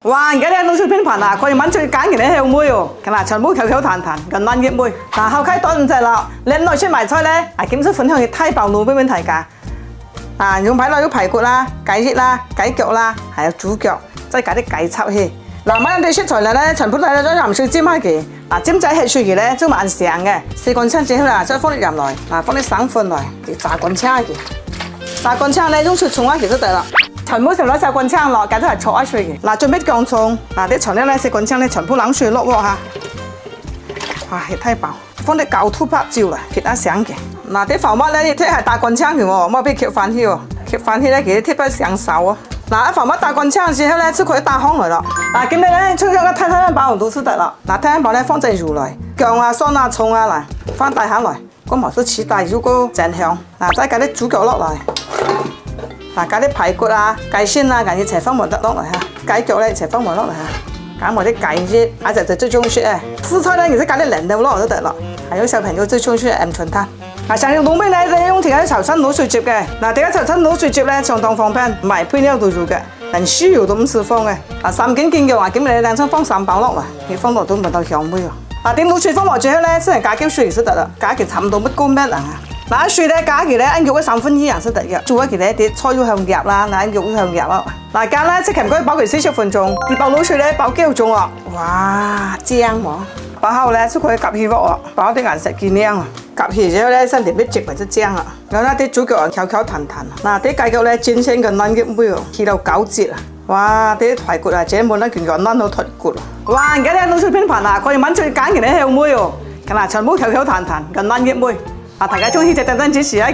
哇！而家啲老水片盤啊，佢哋揾最揀嘅啲香梅喎，嗱全部 Q 彈彈，咁嫩嘅梅。嗱後溪多唔滯啦，你內出賣菜咧，啊檢出分享嘅太爆露俾俾大家。啊用擺落啲排骨啦、雞翼啦、雞腳啦，係啊豬腳，再加啲雞插氣。嗱買啲食材咧，全部睇到咗鹽水尖開嘅。嗱尖仔係水嘅咧，都蠻成嘅。四乾青之後啦，再放啲鹽來，嗱放啲生粉來，炸乾青嘅。炸乾青咧用出葱啊，其實得啦。全部成攞晒乾青落，計都係錯一水嘅。嗱，準備薑葱，嗱啲材料咧，食乾青咧，全部冷水落喎嚇。哇，係太飽，放啲舊土白椒嚟，撇下聲嘅。嗱啲浮麥咧，啲係大乾青嘅喎，冇俾揭飯起喎，揭飯起咧，其實貼得上手啊。嗱，浮麥大乾青之後咧，就可以打糠嚟啦。嗱，咁你咧，將個太太包都出得啦。嗱，太太包咧放隻肉嚟，薑啊、蒜啊、葱啊嚟，放大下來，個毛都似大肉個正香。嗱，再加啲豬腳落嚟。嗱，加啲排骨啊、雞先啊，一齊放埋得落嚟嚇，雞腳咧一齊放埋落嚟嚇，加埋啲雞翼，一隻就最中意食嘅。蔬菜咧，其實加啲零料落都得啦。係有小朋友最中意食鵪鶉湯。嗱，上條滷味咧，你用條喺潮汕滷水接嘅。嗱，點解潮汕滷水接咧相當方便，唔係配料都做嘅，連豉油都唔使放嘅。嗱，3斤嘅話，咁你兩餐放3包落嚟，你放落都唔到香味喎。嗱，點滷水放落最後咧，先係加啲水先得啦，加啲差唔多乜高咩啊？嗱，水咧加佢咧，按肉嘅2/3樣先得嘅，做起佢咧啲菜要向夾啦，嗱肉要向夾啊。嗱，加咧即係唔該包佢40分鐘，你包滷水咧包幾個鐘喎？哇，正喎！包後咧就可以夾起鑊喎，包啲顏色見靚啊！夾起之後咧，身特別直或者正啊。然後啲豬腳啊口口彈彈，嗱啲雞腳咧煎成個嫩嘅梅喎，起到9節啊！哇，啲排骨啊，整滿得全個嫩到脫骨啊！哇，而家啲滷水片盤啊，佢哋揾最揀嘅啲香梅喎，嗱全部口口彈彈，個嫩嘅梅。大家中意就點讚支持一下。